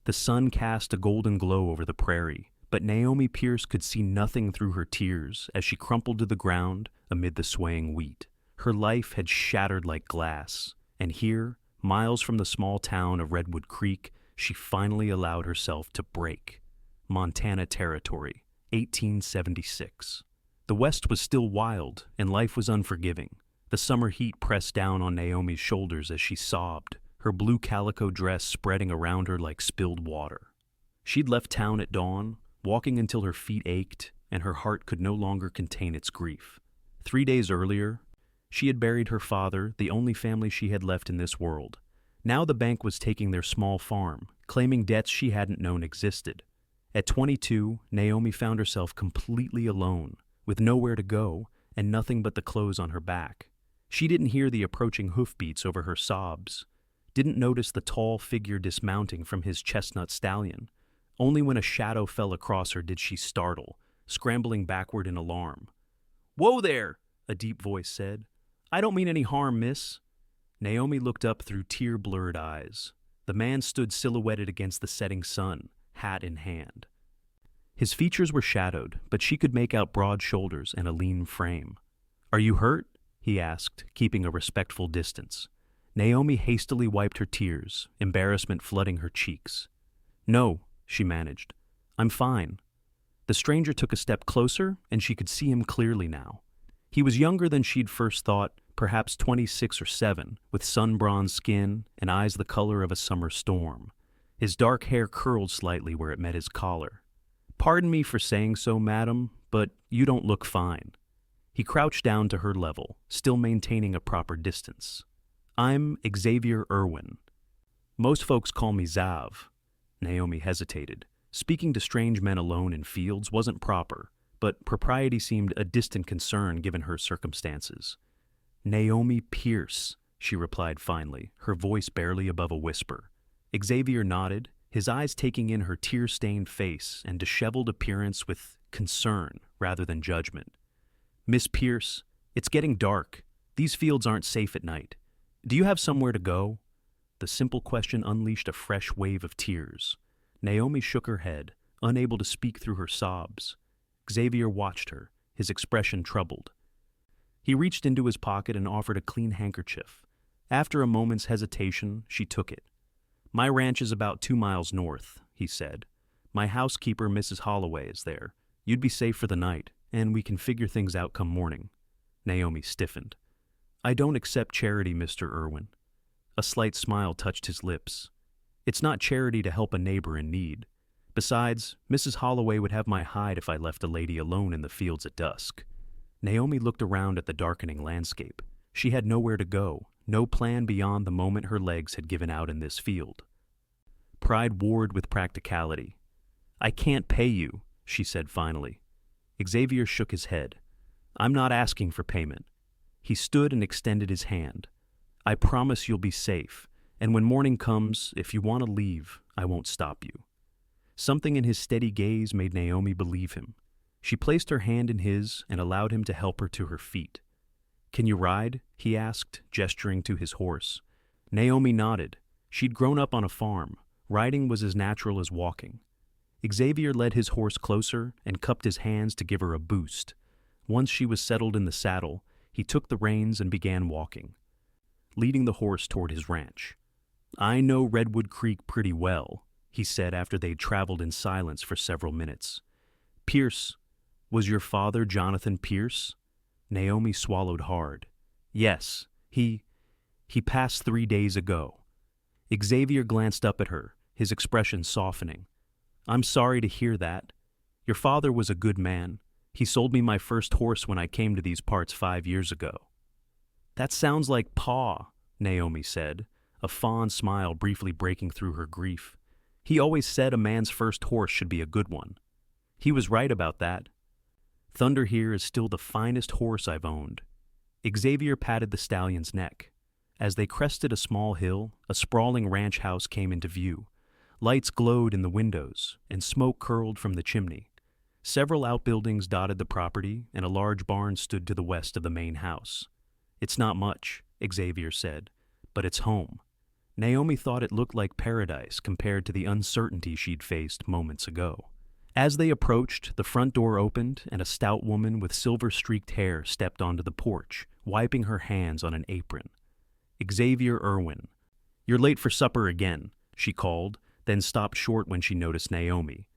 The sun cast a golden glow over the prairie, but Naomi Pierce could see nothing through her tears as she crumpled to the ground amid the swaying wheat. Her life had shattered like glass, and here, miles from the small town of Redwood Creek, she finally allowed herself to break. Montana Territory, 1876. The West was still wild, and life was unforgiving. The summer heat pressed down on Naomi's shoulders as she sobbed, her blue calico dress spreading around her like spilled water. She'd left town at dawn, walking until her feet ached and her heart could no longer contain its grief. 3 days earlier, she had buried her father, the only family she had left in this world. Now the bank was taking their small farm, claiming debts she hadn't known existed. At 22, Naomi found herself completely alone, with nowhere to go and nothing but the clothes on her back. She didn't hear the approaching hoofbeats over her sobs, didn't notice the tall figure dismounting from his chestnut stallion. Only when a shadow fell across her did she startle, scrambling backward in alarm. "Whoa there!" a deep voice said. "I don't mean any harm, miss." Naomi looked up through tear-blurred eyes. The man stood silhouetted against the setting sun, hat in hand. His features were shadowed, but she could make out broad shoulders and a lean frame. "Are you hurt?" he asked, keeping a respectful distance. Naomi hastily wiped her tears, embarrassment flooding her cheeks. "No," she managed. "I'm fine." The stranger took a step closer, and she could see him clearly now. He was younger than she'd first thought, perhaps 26 or 7, with sun-bronzed skin and eyes the color of a summer storm. His dark hair curled slightly where it met his collar. "Pardon me for saying so, madam, but you don't look fine." He crouched down to her level, still maintaining a proper distance. "I'm Xavier Irwin. Most folks call me Zav." Naomi hesitated. Speaking to strange men alone in fields wasn't proper, but propriety seemed a distant concern given her circumstances. "Naomi Pierce," she replied finally, her voice barely above a whisper. Xavier nodded, his eyes taking in her tear-stained face and disheveled appearance with concern rather than judgment. "Miss Pierce, it's getting dark. These fields aren't safe at night. Do you have somewhere to go?" The simple question unleashed a fresh wave of tears. Naomi shook her head, unable to speak through her sobs. Xavier watched her, his expression troubled. He reached into his pocket and offered a clean handkerchief. After a moment's hesitation, she took it. "My ranch is about 2 miles north," he said. "My housekeeper, Mrs. Holloway, is there. You'd be safe for the night, and we can figure things out come morning." Naomi stiffened. "I don't accept charity, Mr. Irwin." A slight smile touched his lips. "It's not charity to help a neighbor in need. Besides, Mrs. Holloway would have my hide if I left a lady alone in the fields at dusk." Naomi looked around at the darkening landscape. She had nowhere to go, no plan beyond the moment her legs had given out in this field. Pride warred with practicality. "I can't pay you," she said finally. Xavier shook his head. "I'm not asking for payment." He stood and extended his hand. "I promise you'll be safe, and when morning comes, if you want to leave, I won't stop you." Something in his steady gaze made Naomi believe him. She placed her hand in his and allowed him to help her to her feet. "Can you ride?" he asked, gesturing to his horse. Naomi nodded. She'd grown up on a farm. Riding was as natural as walking. Xavier led his horse closer and cupped his hands to give her a boost. Once she was settled in the saddle, he took the reins and began walking, leading the horse toward his ranch. "I know Redwood Creek pretty well," he said after they'd traveled in silence for several minutes. "Pierce, was your father Jonathan Pierce?" Naomi swallowed hard. "Yes, he passed 3 days ago." Xavier glanced up at her, his expression softening. "I'm sorry to hear that. Your father was a good man. He sold me my first horse when I came to these parts 5 years ago." "That sounds like Pa," Naomi said, a fond smile briefly breaking through her grief. "He always said a man's first horse should be a good one. He was right about that. Thunder here is still the finest horse I've owned." Xavier patted the stallion's neck. As they crested a small hill, a sprawling ranch house came into view. Lights glowed in the windows, and smoke curled from the chimney. Several outbuildings dotted the property, and a large barn stood to the west of the main house. "It's not much," Xavier said, "but it's home." Naomi thought it looked like paradise compared to the uncertainty she'd faced moments ago. As they approached, the front door opened and a stout woman with silver-streaked hair stepped onto the porch, wiping her hands on an apron. Xavier Irwin. "You're late for supper again," she called, then stopped short when she noticed Naomi.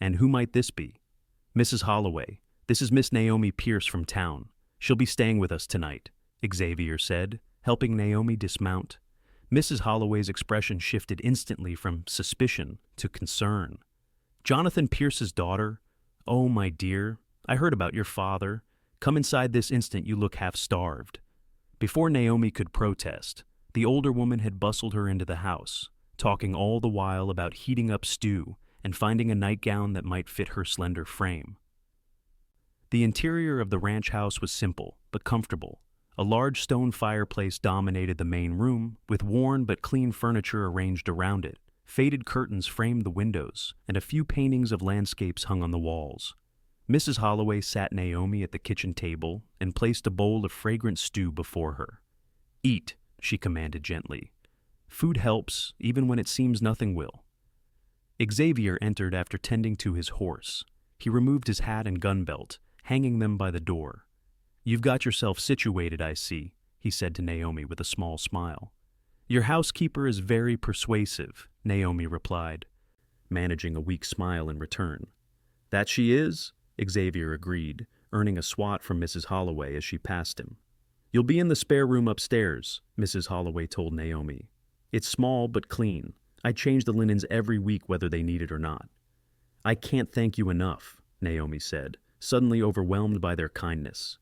"And who might this be?" "Mrs. Holloway. This is Miss Naomi Pierce from town. She'll be staying with us tonight," Xavier said, helping Naomi dismount. Mrs. Holloway's expression shifted instantly from suspicion to concern. "Jonathan Pierce's daughter? Oh, my dear, I heard about your father. Come inside this instant, you look half-starved." Before Naomi could protest, the older woman had bustled her into the house, talking all the while about heating up stew and finding a nightgown that might fit her slender frame. The interior of the ranch house was simple but comfortable. A large stone fireplace dominated the main room, with worn but clean furniture arranged around it. Faded curtains framed the windows, and a few paintings of landscapes hung on the walls. Mrs. Holloway sat Naomi at the kitchen table and placed a bowl of fragrant stew before her. "Eat," she commanded gently. "Food helps, even when it seems nothing will." Xavier entered after tending to his horse. He removed his hat and gun belt, hanging them by the door. "You've got yourself situated, I see," he said to Naomi with a small smile. "Your housekeeper is very persuasive," Naomi replied, managing a weak smile in return. "That she is," Xavier agreed, earning a swat from Mrs. Holloway as she passed him. "You'll be in the spare room upstairs," Mrs. Holloway told Naomi. "It's small but clean. I change the linens every week whether they need it or not." "I can't thank you enough," Naomi said, suddenly overwhelmed by their kindness.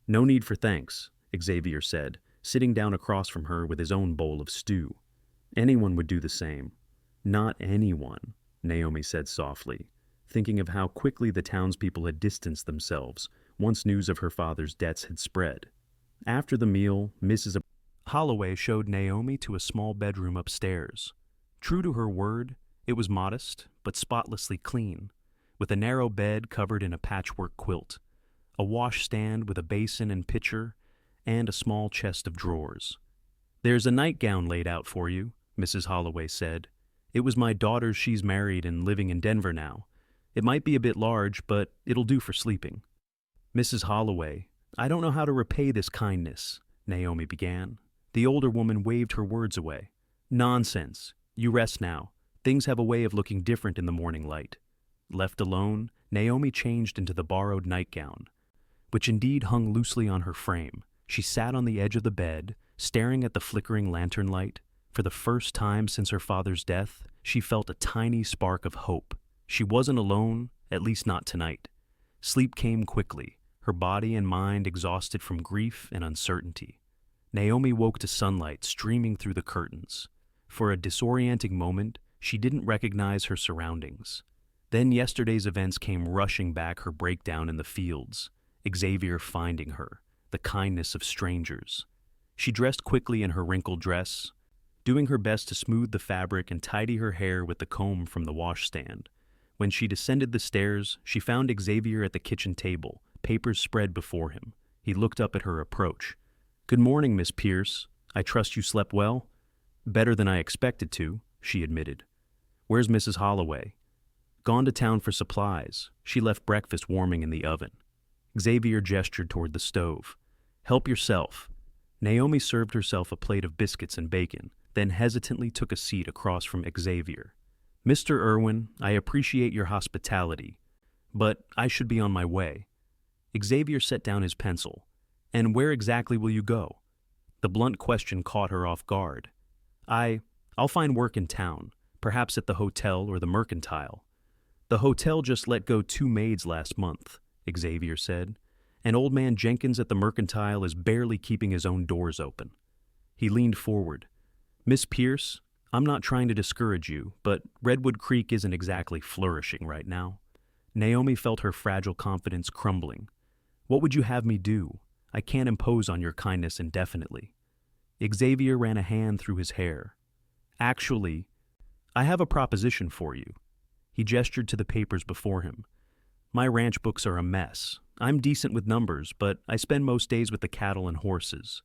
"No need for thanks," Xavier said, sitting down across from her with his own bowl of stew. "Anyone would do the same." "Not anyone," Naomi said softly, thinking of how quickly the townspeople had distanced themselves once news of her father's debts had spread. After the meal, Mrs. Holloway showed Naomi to a small bedroom upstairs. True to her word, it was modest but spotlessly clean, with a narrow bed covered in a patchwork quilt, a washstand with a basin and pitcher, and a small chest of drawers. "There's a nightgown laid out for you," Mrs. Holloway said. "It was my daughter's. She's married and living in Denver now. It might be a bit large, but it'll do for sleeping." "Mrs. Holloway, I don't know how to repay this kindness," Naomi began. The older woman waved her words away. "Nonsense. You rest now. Things have a way of looking different in the morning light." Left alone, Naomi changed into the borrowed nightgown, which indeed hung loosely on her frame. She sat on the edge of the bed, staring at the flickering lantern light. For the first time since her father's death, she felt a tiny spark of hope. She wasn't alone, at least not tonight. Sleep came quickly, her body and mind exhausted from grief and uncertainty. Naomi woke to sunlight streaming through the curtains. For a disorienting moment, she didn't recognize her surroundings. Then yesterday's events came rushing back, her breakdown in the fields, Xavier finding her, the kindness of strangers. She dressed quickly in her wrinkled dress, doing her best to smooth the fabric and tidy her hair with the comb from the washstand. When she descended the stairs, she found Xavier at the kitchen table, papers spread before him. He looked up at her approach. "Good morning, Miss Pierce. I trust you slept well?" "Better than I expected to," she admitted. "Where's Mrs. Holloway?" "Gone to town for supplies. She left breakfast warming in the oven." Xavier gestured toward the stove. "Help yourself." Naomi served herself a plate of biscuits and bacon, then hesitantly took a seat across from Xavier. "Mr. Irwin, I appreciate your hospitality, but I should be on my way." Xavier set down his pencil. "And where exactly will you go?" The blunt question caught her off guard. I'll find work in town, perhaps at the hotel or the Mercantile." "The hotel just let go 2 maids last month," Xavier said, "and old man Jenkins at the Mercantile is barely keeping his own doors open." He leaned forward. "Miss Pierce, I'm not trying to discourage you, but Redwood Creek isn't exactly flourishing right now." Naomi felt her fragile confidence crumbling. "What would you have me do? I can't impose on your kindness indefinitely." Xavier ran a hand through his hair. "Actually, I have a proposition for you." He gestured to the papers before him. "My ranch books are a mess. I'm decent with numbers, but I spend most days with the cattle and horses.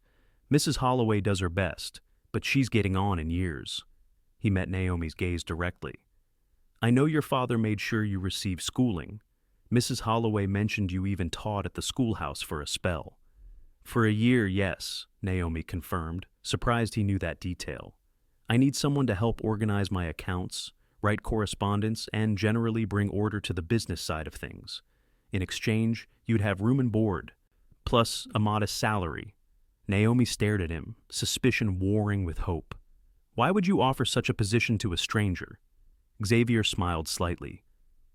Mrs. Holloway does her best, but but she's getting on in years. He met Naomi's gaze directly. I know your father made sure you received schooling. Mrs. Holloway mentioned you even taught at the schoolhouse for a spell. For a year, yes, Naomi confirmed, surprised he knew that detail. I need someone to help organize my accounts, write correspondence, and generally bring order to the business side of things. In exchange, you'd have room and board, plus a modest salary. Naomi stared at him, suspicion warring with hope. Why would you offer such a position to a stranger? Xavier smiled slightly.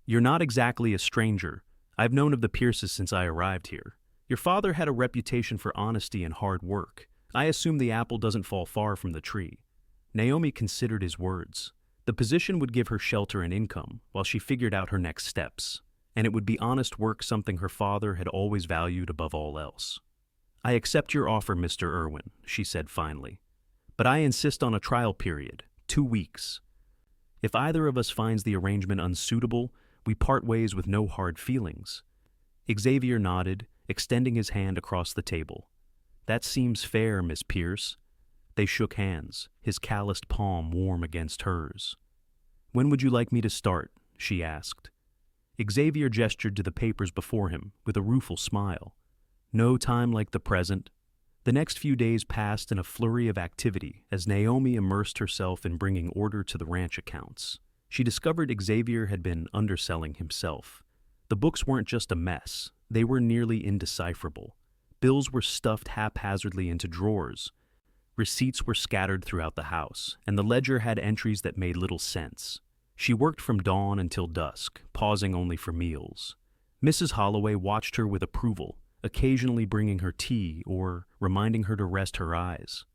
You're not exactly a stranger. I've known of the Pierces since I arrived here. Your father had a reputation for honesty and hard work. I assume the apple doesn't fall far from the tree. Naomi considered his words. The position would give her shelter and income while she figured out her next steps, and it would be honest work, something her father had always valued above all else. I accept your offer, Mr. Irwin, she said finally. But I insist on a trial period, 2 weeks. If either of us finds the arrangement unsuitable, we part ways with no hard feelings. Xavier nodded, extending his hand across the table. That seems fair, Miss Pierce. They shook hands, his calloused palm warm against hers. When would you like me to start? She asked. Xavier gestured to the papers before him with a rueful smile. No time like the present. The next few days passed in a flurry of activity as Naomi immersed herself in bringing order to the ranch accounts. She discovered Xavier had been underselling himself. The books weren't just a mess, they were nearly indecipherable. Bills were stuffed haphazardly into drawers. Receipts were scattered throughout the house, and the ledger had entries that made little sense. She worked from dawn until dusk, pausing only for meals. Mrs. Holloway watched her with approval, occasionally bringing her tea or reminding her to rest her eyes.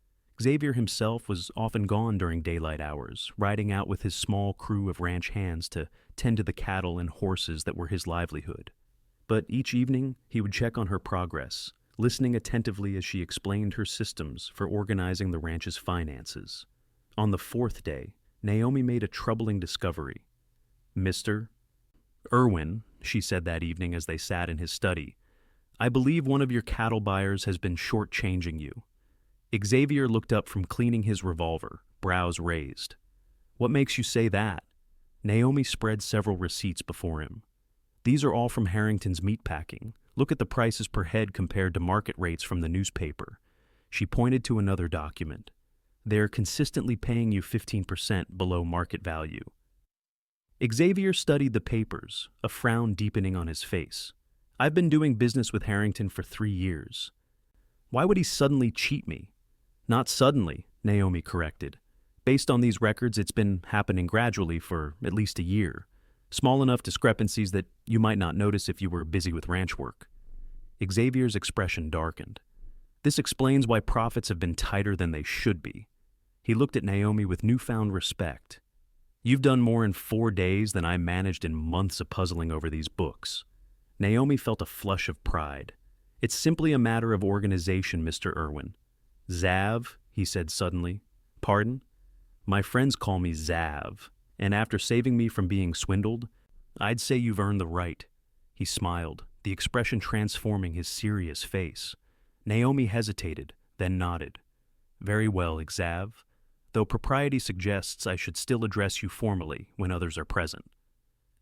Xavier himself was often gone during daylight hours, riding out with his small crew of ranch hands to tend to the cattle and horses that were his livelihood. But each evening, he would check on her progress, listening attentively as she explained her systems for organizing the ranch's finances. On the 4th day, Naomi made a troubling discovery. Mr. Irwin, she said that evening as they sat in his study, I believe one of your cattle buyers has been shortchanging you. Xavier looked up from cleaning his revolver, brows raised. What makes you say that? Naomi spread several receipts before him. These are all from Harrington's meatpacking. Look at the prices per head compared to market rates from the newspaper. She pointed to another document. They are consistently paying you 15% below market value. Xavier studied the papers, a frown deepening on his face. I've been doing business with Harrington for 3 years. Why would he suddenly cheat me? Not suddenly, Naomi corrected. Based on these records, it's been happening gradually for at least a year. Small enough discrepancies that you might not notice if you were busy with ranch work. Xavier's expression darkened. This explains why profits have been tighter than they should be. He looked at Naomi with newfound respect. You've done more in 4 days than I managed in months of puzzling over these books. Naomi felt a flush of pride. It's simply a matter of organization, Mr. Irwin. Zav, he said suddenly. Pardon? My friends call me Zav, and after saving me from being swindled, I'd say you've earned the right. He smiled, the expression transforming his serious face. Naomi hesitated, then nodded. Very well, Xav, though propriety suggests I should still address you formally when others are present.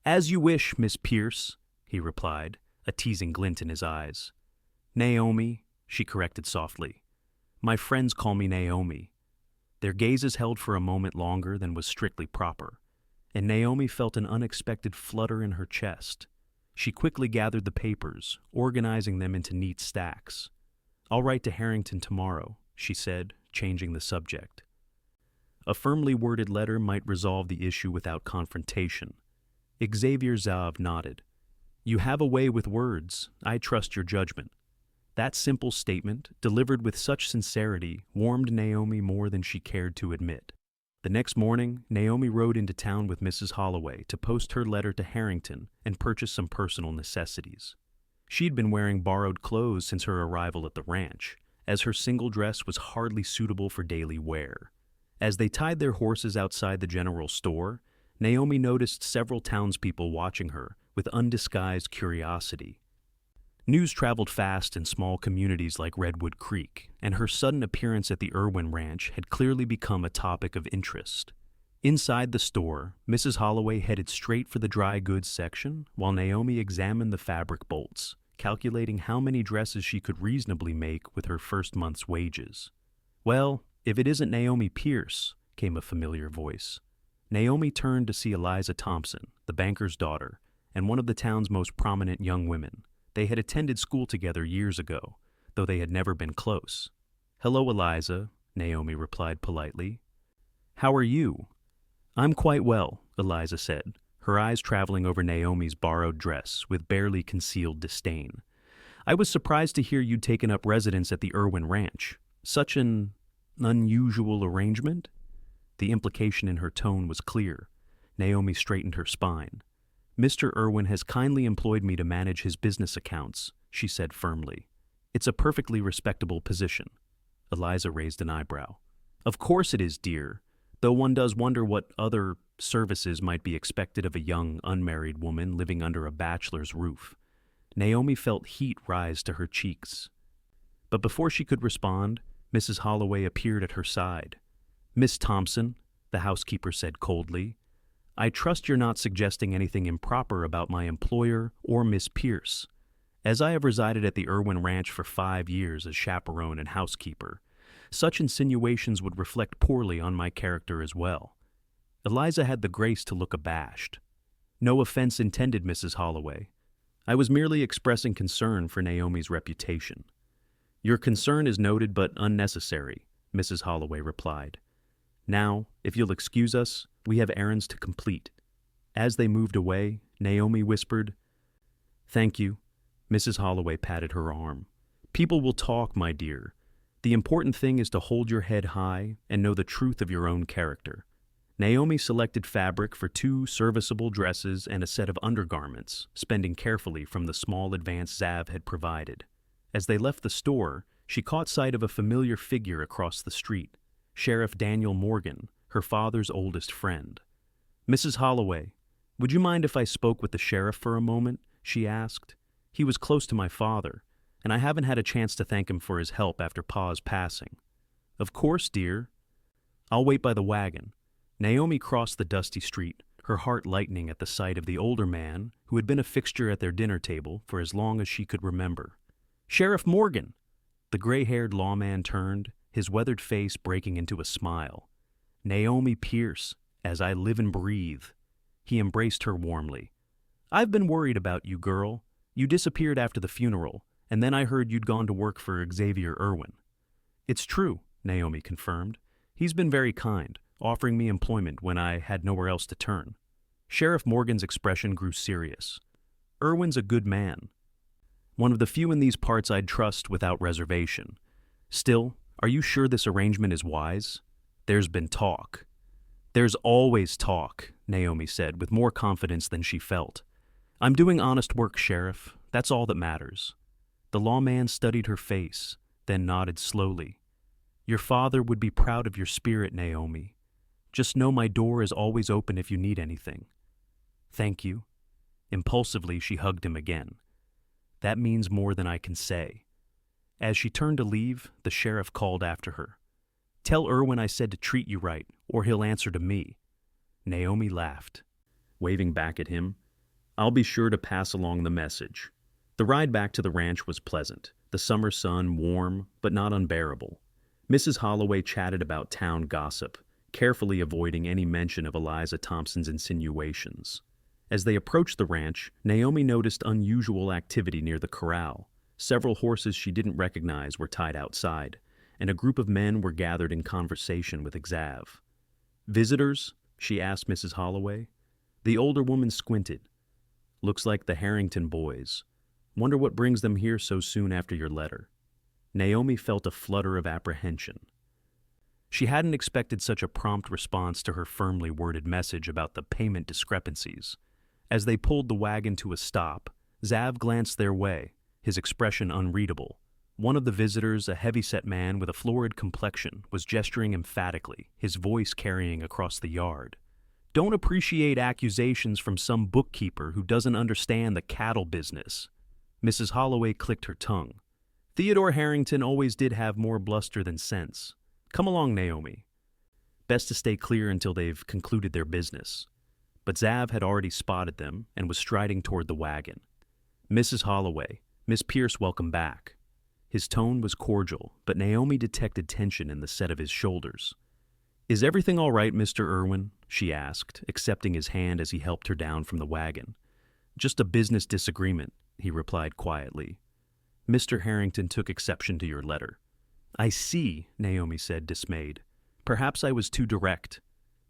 As you wish, Miss Pierce, he replied, a teasing glint in his eyes. Naomi, she corrected softly. My friends call me Naomi. Their gazes held for a moment longer than was strictly proper, and Naomi felt an unexpected flutter in her chest. She quickly gathered the papers, organizing them into neat stacks. I'll write to Harrington tomorrow, she said, changing the subject. A firmly worded letter might resolve the issue without confrontation. Xavier Zav nodded. You have a way with words. I trust your judgment. That simple statement, delivered with such sincerity, warmed Naomi more than she cared to admit. The next morning, Naomi rode into town with Mrs. Holloway to post her letter to Harrington and purchase some personal necessities. She'd been wearing borrowed clothes since her arrival at the ranch, as her single dress was hardly suitable for daily wear. As they tied their horses outside the general store, Naomi noticed several townspeople watching her with undisguised curiosity. News traveled fast in small communities like Redwood Creek, and her sudden appearance at the Irwin Ranch had clearly become a topic of interest. Inside the store, Mrs. Holloway headed straight for the dry goods section, while Naomi examined the fabric bolts, calculating how many dresses she could reasonably make with her first month's wages. "Well, if it isn't Naomi Pierce," came a familiar voice. Naomi turned to see Eliza Thompson, the banker's daughter, and one of the town's most prominent young women. They had attended school together years ago, though they had never been close. "Hello, Eliza," Naomi replied politely. "How are you?" "I'm quite well," Eliza said, her eyes traveling over Naomi's borrowed dress with barely concealed disdain. "I was surprised to hear you'd taken up residence at the Irwin Ranch. Such an unusual arrangement?" The implication in her tone was clear. Naomi straightened her spine. "Mr. Irwin has kindly employed me to manage his business accounts," she said firmly. "It's a perfectly respectable position." Eliza raised an eyebrow. "Of course it is, dear, though one does wonder what other services might be expected of a young, unmarried woman living under a bachelor's roof." Naomi felt heat rise to her cheeks. But before she could respond, Mrs. Holloway appeared at her side. "Miss Thompson," the housekeeper said coldly, "I trust you're not suggesting anything improper about my employer or Miss Pierce. As I have resided at the Irwin Ranch for 5 years as chaperone and housekeeper, such insinuations would reflect poorly on my character as well." Eliza had the grace to look abashed. "No offense intended, Mrs. Holloway. I was merely expressing concern for Naomi's reputation." "Your concern is noted but unnecessary," Mrs. Holloway replied. "Now, if you'll excuse us, we have errands to complete." As they moved away, Naomi whispered, "Thank you." Mrs. Holloway patted her arm. "People will talk, my dear. The important thing is to hold your head high and know the truth of your own character." Naomi selected fabric for 2 serviceable dresses and a set of undergarments, spending carefully from the small advance Xav had provided. As they left the store, she caught sight of a familiar figure across the street, Sheriff Daniel Morgan, her father's oldest friend. "Mrs. Holloway, would you mind if I spoke with the sheriff for a moment?" she asked. "He was close to my father, and I haven't had a chance to thank him for his help after Pa's passing." "Of course, dear." "I'll wait by the wagon." Naomi crossed the dusty street, her heart lightening at the sight of the older man who had been a fixture at their dinner table for as long as she could remember. "Sheriff Morgan!" The gray-haired lawman turned, his weathered face breaking into a smile. "Naomi Pierce, as I live and breathe." He embraced her warmly. "I've been worried about you, girl. You disappeared after the funeral, and then I heard you'd gone to work for Xavier Irwin." "It's true," Naomi confirmed. "He's been very kind, offering me employment when I had nowhere else to turn." Sheriff Morgan's expression grew serious. "Irwin's a good man. One of the few in these parts I'd trust without reservation. Still, are you sure this arrangement is wise? There's been talk." "There's always talk," Naomi said with more confidence than she felt. "I'm doing honest work, Sheriff. That's all that matters." The lawman studied her face, then nodded slowly. "Your father would be proud of your spirit, Naomi. Just know my door is always open if you need anything." "Thank you." Impulsively, she hugged him again. "That means more than I can say." As she turned to leave, the sheriff called after her. "Tell Irwin I said to treat you right, or he'll answer to me." Naomi laughed, waving back at him. "I'll be sure to pass along the message." The ride back to the ranch was pleasant, the summer sun warm but not unbearable. Mrs. Holloway chatted about town gossip, carefully avoiding any mention of Eliza Thompson's insinuations. As they approached the ranch, Naomi noticed unusual activity near the corral. Several horses she didn't recognize were tied outside, and a group of men were gathered in conversation with Xav. "Visitors?" she asked Mrs. Holloway. The older woman squinted. "Looks like the Harrington boys. Wonder what brings them here so soon after your letter." Naomi felt a flutter of apprehension. She hadn't expected such a prompt response to her firmly worded message about the payment discrepancies. As they pulled the wagon to a stop, Xav glanced their way, his expression unreadable. One of the visitors, a heavy-set man with a florid complexion, was gesturing emphatically, his voice carrying across the yard. "Don't appreciate accusations from some bookkeeper who doesn't understand the cattle business." Mrs. Holloway clicked her tongue. Theodore Harrington always did have more bluster than sense. Come along, Naomi. Best to stay clear until they've concluded their business. But Xav had already spotted them and was striding toward the wagon. Mrs. Holloway, Miss Pierce, welcome back. His tone was cordial, but Naomi detected tension in the set of his shoulders. Is everything all right, Mr. Irwin? She asked, accepting his hand as he helped her down from the wagon. Just a business disagreement, he replied quietly. Mr. Harrington took exception to your letter. I see, Naomi said, dismayed. Perhaps I was too direct.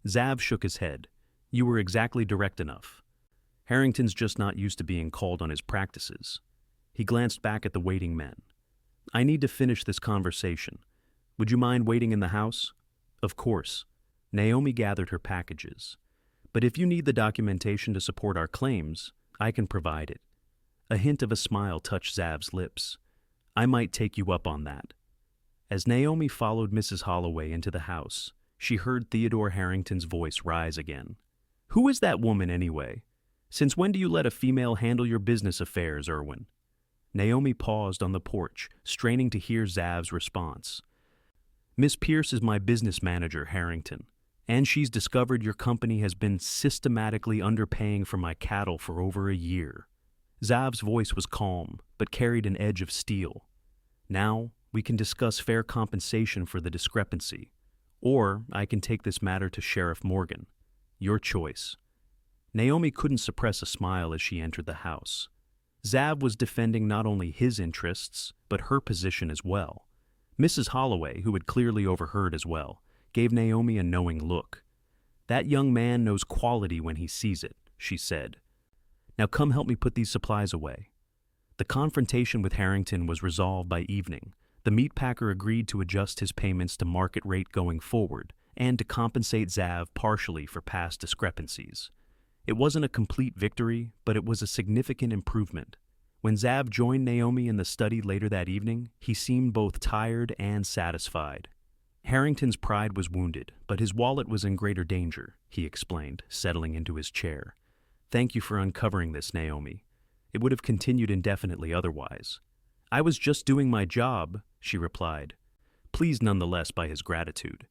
Xav shook his head. You were exactly direct enough. Harrington's just not used to being called on his practices. He glanced back at the waiting men. I need to finish this conversation. Would you mind waiting in the house? Of course. Naomi gathered her packages. But if you need the documentation to support our claims, I can provide it. A hint of a smile touched Zav's lips. I might take you up on that. As Naomi followed Mrs. Holloway into the house, she heard Theodore Harrington's voice rise again. Who is that woman anyway? Since when do you let a female handle your business affairs, Irwin? Naomi paused on the porch, straining to hear Zav's response. Miss Pierce is my business manager, Harrington, and she's discovered your company has been systematically underpaying for my cattle for over a year. Zav's voice was calm, but carried an edge of steel. Now, we can discuss fair compensation for the discrepancy, or I can take this matter to Sheriff Morgan. Your choice. Naomi couldn't suppress a smile as she entered the house. Xav was defending not only his interests, but her position as well. Mrs. Holloway, who had clearly overheard as well, gave Naomi a knowing look. That young man knows quality when he sees it, she said. Now come help me put these supplies away. The confrontation with Harrington was resolved by evening. The meat packer agreed to adjust his payments to market rate going forward and to compensate Xav partially for past discrepancies. It wasn't a complete victory, but it was a significant improvement. When Xav joined Naomi in the study later that evening, he seemed both tired and satisfied. Harrington's pride was wounded, but his wallet was in greater danger, he explained, settling into his chair. Thank you for uncovering this, Naomi. It would have continued indefinitely otherwise. I was just doing my job, she replied, pleased nonetheless by his gratitude.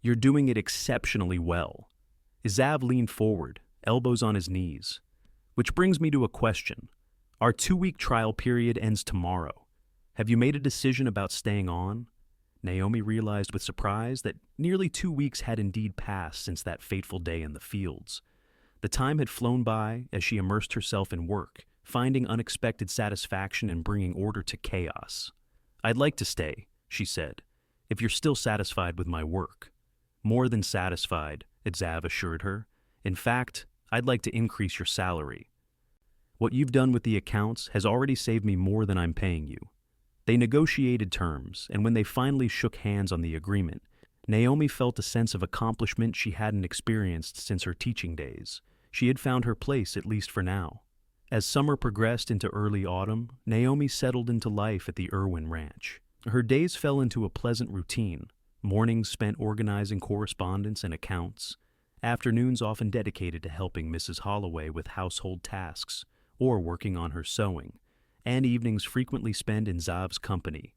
You're doing it exceptionally well. Xav leaned forward, elbows on his knees. Which brings me to a question. Our 2-week trial period ends tomorrow. Have you made a decision about staying on? Naomi realized with surprise that nearly 2 weeks had indeed passed since that fateful day in the fields. The time had flown by as she immersed herself in work, finding unexpected satisfaction in bringing order to chaos. I'd like to stay, she said, if you're still satisfied with my work. More than satisfied, Xav assured her. In fact, I'd like to increase your salary. What you've done with the accounts has already saved me more than I'm paying you. They negotiated terms, and when they finally shook hands on the agreement, Naomi felt a sense of accomplishment she hadn't experienced since her teaching days. She had found her place, at least for now. As summer progressed into early autumn, Naomi settled into life at the Irwin Ranch. Her days fell into a pleasant routine, mornings spent organizing correspondence and accounts, afternoons often dedicated to helping Mrs. Holloway with household tasks or working on her sewing, and evenings frequently spent in Xav's company,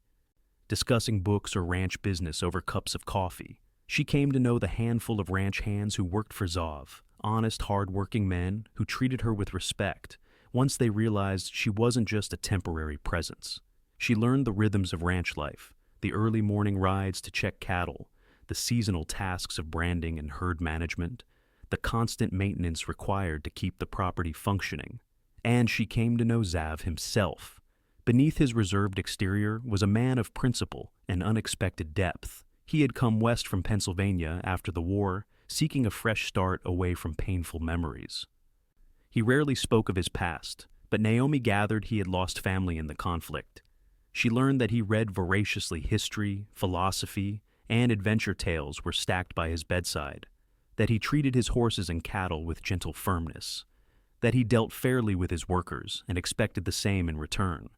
discussing books or ranch business over cups of coffee. She came to know the handful of ranch hands who worked for Xav, honest, hard-working men who treated her with respect once they realized she wasn't just a temporary presence. She learned the rhythms of ranch life, the early morning rides to check cattle, the seasonal tasks of branding and herd management, the constant maintenance required to keep the property functioning. And she came to know Xav himself. Beneath his reserved exterior was a man of principle and unexpected depth. He had come west from Pennsylvania after the war, seeking a fresh start away from painful memories. He rarely spoke of his past, but Naomi gathered he had lost family in the conflict. She learned that he read voraciously history, philosophy, and adventure tales were stacked by his bedside, that he treated his horses and cattle with gentle firmness, that he dealt fairly with his workers and expected the same in return,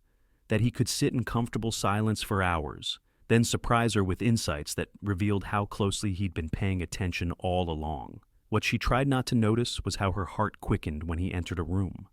that he could sit in comfortable silence for hours, then surprise her with insights that revealed how closely he'd been paying attention all along. What she tried not to notice was how her heart quickened when he entered a room.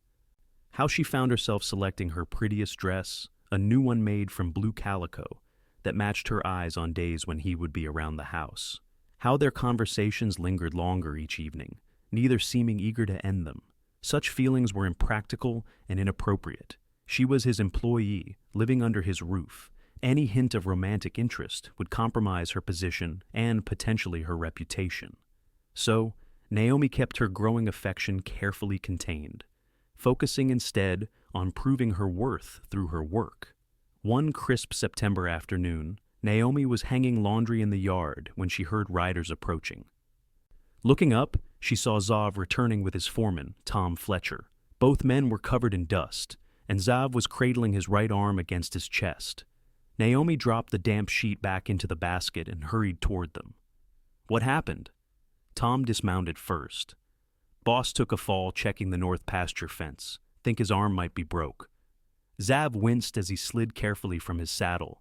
How she found herself selecting her prettiest dress, a new one made from blue calico, that matched her eyes on days when he would be around the house. How their conversations lingered longer each evening, neither seeming eager to end them. Such feelings were impractical and inappropriate. She was his employee, living under his roof. Any hint of romantic interest would compromise her position and potentially her reputation. So, Naomi kept her growing affection carefully contained, focusing instead on proving her worth through her work. One crisp September afternoon, Naomi was hanging laundry in the yard when she heard riders approaching. Looking up, she saw Xav returning with his foreman, Tom Fletcher. Both men were covered in dust, and Xav was cradling his right arm against his chest. Naomi dropped the damp sheet back into the basket and hurried toward them. What happened? Tom dismounted first. Boss took a fall checking the north pasture fence. Think his arm might be broke. Xav winced as he slid carefully from his saddle.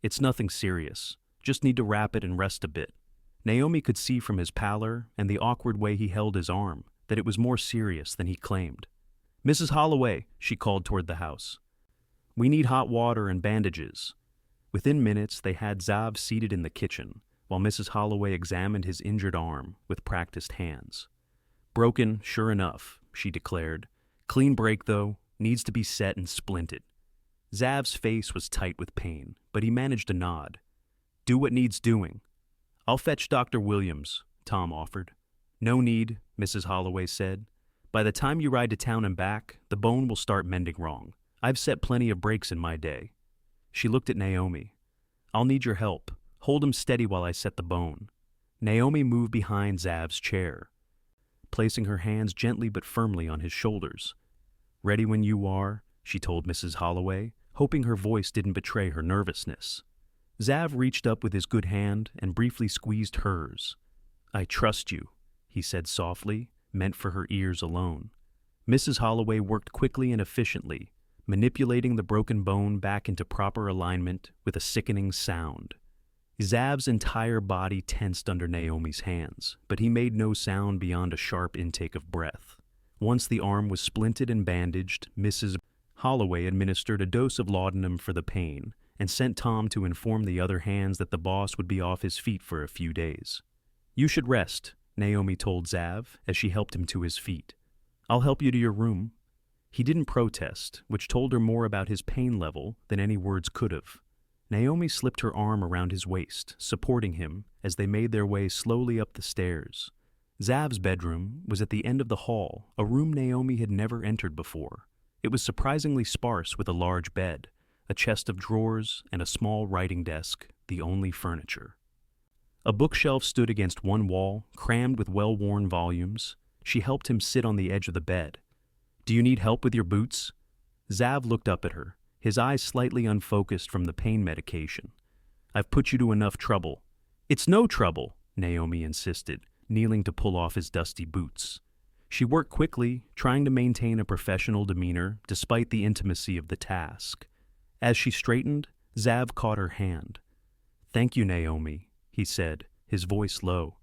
It's nothing serious. Just need to wrap it and rest a bit. Naomi could see from his pallor and the awkward way he held his arm that it was more serious than he claimed. Mrs. Holloway, she called toward the house. We need hot water and bandages. Within minutes, they had Xav seated in the kitchen, while Mrs. Holloway examined his injured arm with practiced hands. Broken, sure enough, she declared. Clean break, though, needs to be set and splinted. Xav's face was tight with pain, but he managed a nod. Do what needs doing. I'll fetch Dr. Williams, Tom offered. No need, Mrs. Holloway said. By the time you ride to town and back, the bone will start mending wrong. I've set plenty of breaks in my day. She looked at Naomi. I'll need your help. Hold him steady while I set the bone. Naomi moved behind Xav's chair, placing her hands gently but firmly on his shoulders. Ready when you are, she told Mrs. Holloway, hoping her voice didn't betray her nervousness. Xav reached up with his good hand and briefly squeezed hers. I trust you, he said softly, meant for her ears alone. Mrs. Holloway worked quickly and efficiently, manipulating the broken bone back into proper alignment with a sickening sound. Xav's entire body tensed under Naomi's hands, but he made no sound beyond a sharp intake of breath. Once the arm was splinted and bandaged, Mrs. Holloway administered a dose of laudanum for the pain and sent Tom to inform the other hands that the boss would be off his feet for a few days. You should rest, Naomi told Xav as she helped him to his feet. I'll help you to your room. He didn't protest, which told her more about his pain level than any words could have. Naomi slipped her arm around his waist, supporting him as they made their way slowly up the stairs. Xav's bedroom was at the end of the hall, a room Naomi had never entered before. It was surprisingly sparse with a large bed, a chest of drawers, and a small writing desk, the only furniture. A bookshelf stood against one wall, crammed with well-worn volumes. She helped him sit on the edge of the bed. Do you need help with your boots? Xav looked up at her, his eyes slightly unfocused from the pain medication. I've put you to enough trouble. It's no trouble, Naomi insisted, kneeling to pull off his dusty boots. She worked quickly, trying to maintain a professional demeanor despite the intimacy of the task. As she straightened, Xav caught her hand. Thank you, Naomi, he said, his voice low.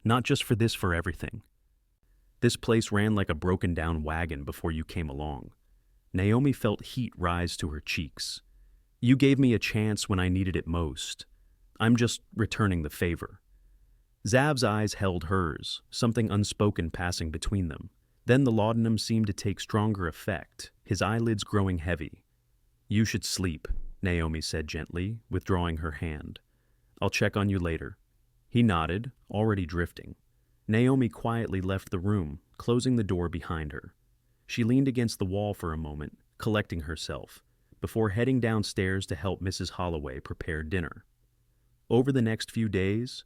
Not just for this, for everything. This place ran like a broken-down wagon before you came along. Naomi felt heat rise to her cheeks. You gave me a chance when I needed it most. I'm just returning the favor. Xav's eyes held hers, something unspoken passing between them. Then the laudanum seemed to take stronger effect, his eyelids growing heavy. You should sleep, Naomi said gently, withdrawing her hand. I'll check on you later. He nodded, already drifting. Naomi quietly left the room, closing the door behind her. She leaned against the wall for a moment, collecting herself, before heading downstairs to help Mrs. Holloway prepare dinner. Over the next few days,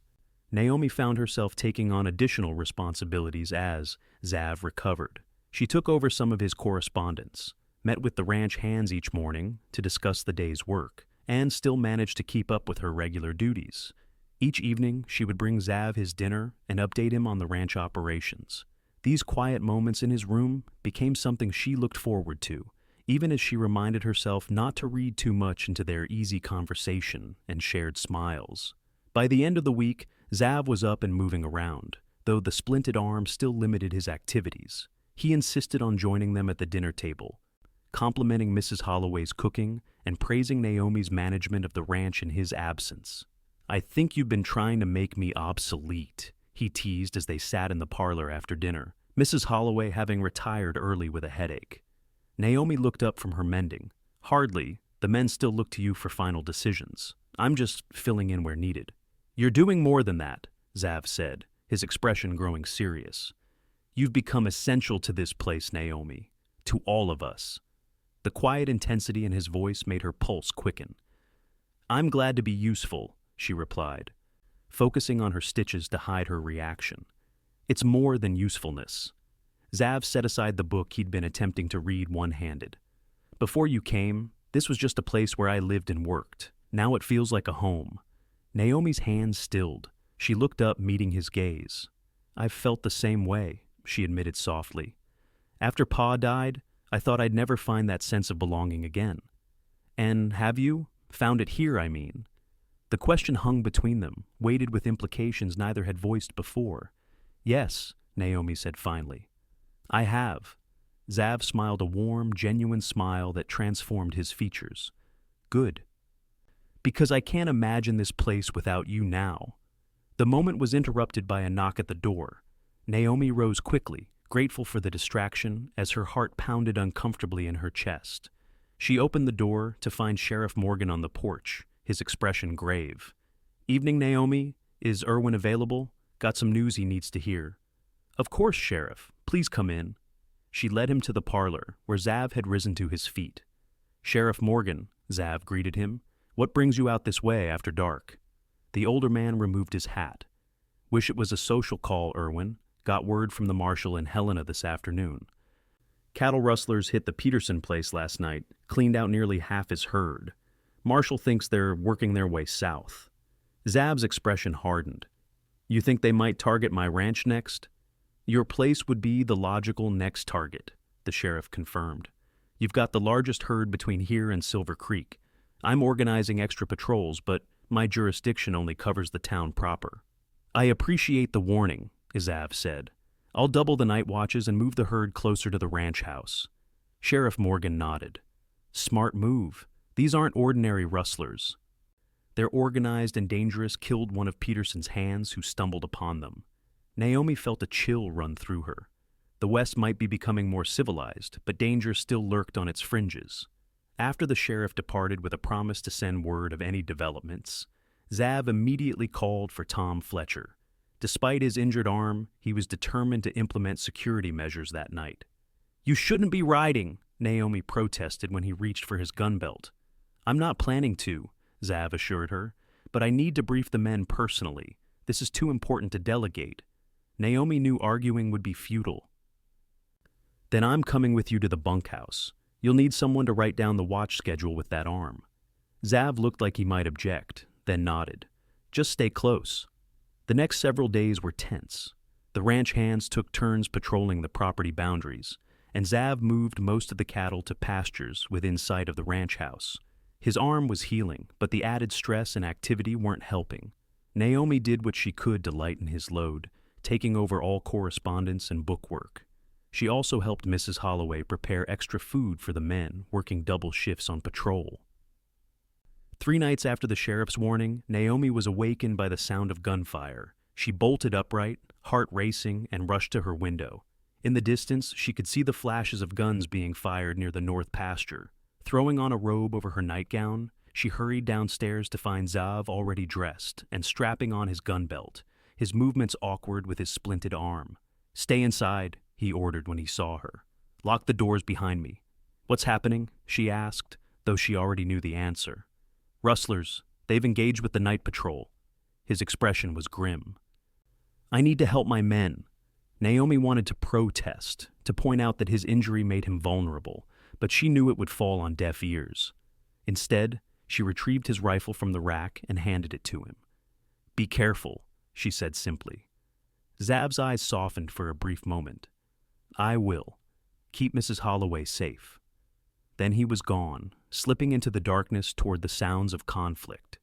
Naomi found herself taking on additional responsibilities as Xav recovered. She took over some of his correspondence, met with the ranch hands each morning to discuss the day's work, and still managed to keep up with her regular duties. Each evening, she would bring Xav his dinner and update him on the ranch operations. These quiet moments in his room became something she looked forward to, even as she reminded herself not to read too much into their easy conversation and shared smiles. By the end of the week, Xav was up and moving around, though the splinted arm still limited his activities. He insisted on joining them at the dinner table, complimenting Mrs. Holloway's cooking and praising Naomi's management of the ranch in his absence. "I think you've been trying to make me obsolete," he teased as they sat in the parlor after dinner, Mrs. Holloway having retired early with a headache. Naomi looked up from her mending. "Hardly. The men still look to you for final decisions. I'm just filling in where needed." "You're doing more than that," Xav said, his expression growing serious. "You've become essential to this place, Naomi. To all of us." The quiet intensity in his voice made her pulse quicken. "I'm glad to be useful," she replied, focusing on her stitches to hide her reaction. "It's more than usefulness." Xav set aside the book he'd been attempting to read one-handed. "Before you came, this was just a place where I lived and worked. Now it feels like a home." Naomi's hands stilled. She looked up, meeting his gaze. "I've felt the same way," she admitted softly. "After Pa died, I thought I'd never find that sense of belonging again." "And have you? Found it here, I mean?" The question hung between them, weighted with implications neither had voiced before. "Yes," Naomi said finally. "I have." Xav smiled a warm, genuine smile that transformed his features. "Good. Because I can't imagine this place without you now." The moment was interrupted by a knock at the door. Naomi rose quickly, grateful for the distraction as her heart pounded uncomfortably in her chest. She opened the door to find Sheriff Morgan on the porch, his expression grave. "Evening, Naomi. Is Irwin available? Got some news he needs to hear." "Of course, Sheriff. Please come in." She led him to the parlor, where Xav had risen to his feet. "Sheriff Morgan," Xav greeted him, "what brings you out this way after dark?" The older man removed his hat. "Wish it was a social call, Irwin. Got word from the marshal in Helena this afternoon. Cattle rustlers hit the Peterson place last night, cleaned out nearly half his herd. Marshal thinks they're working their way south." Xav's expression hardened. "You think they might target my ranch next?" "Your place would be the logical next target," the sheriff confirmed. "You've got the largest herd between here and Silver Creek. I'm organizing extra patrols, but my jurisdiction only covers the town proper." "I appreciate the warning," Xav said. "I'll double the night watches and move the herd closer to the ranch house." Sheriff Morgan nodded. "Smart move. These aren't ordinary rustlers. They're organized and dangerous, killed one of Peterson's hands who stumbled upon them." Naomi felt a chill run through her. The West might be becoming more civilized, but danger still lurked on its fringes. After the sheriff departed with a promise to send word of any developments, Xav immediately called for Tom Fletcher. Despite his injured arm, he was determined to implement security measures that night. "You shouldn't be riding," Naomi protested when he reached for his gun belt. "I'm not planning to," Xav assured her, "but I need to brief the men personally. This is too important to delegate." Naomi knew arguing would be futile. "Then I'm coming with you to the bunkhouse. You'll need someone to write down the watch schedule with that arm." Xav looked like he might object, then nodded. "Just stay close." The next several days were tense. The ranch hands took turns patrolling the property boundaries, and Xav moved most of the cattle to pastures within sight of the ranch house. His arm was healing, but the added stress and activity weren't helping. Naomi did what she could to lighten his load, taking over all correspondence and bookwork. She also helped Mrs. Holloway prepare extra food for the men, working double shifts on patrol. 3 nights after the sheriff's warning, Naomi was awakened by the sound of gunfire. She bolted upright, heart racing, and rushed to her window. In the distance, she could see the flashes of guns being fired near the north pasture. Throwing on a robe over her nightgown, she hurried downstairs to find Xav already dressed and strapping on his gun belt, his movements awkward with his splinted arm. "Stay inside," he ordered when he saw her. "Lock the doors behind me." "What's happening?" she asked, though she already knew the answer. "Rustlers. They've engaged with the night patrol." His expression was grim. "I need to help my men." Naomi wanted to protest, to point out that his injury made him vulnerable, but she knew it would fall on deaf ears. Instead, she retrieved his rifle from the rack and handed it to him. "Be careful," she said simply. Xav's eyes softened for a brief moment. "I will. Keep Mrs. Holloway safe." Then he was gone, slipping into the darkness toward the sounds of conflict.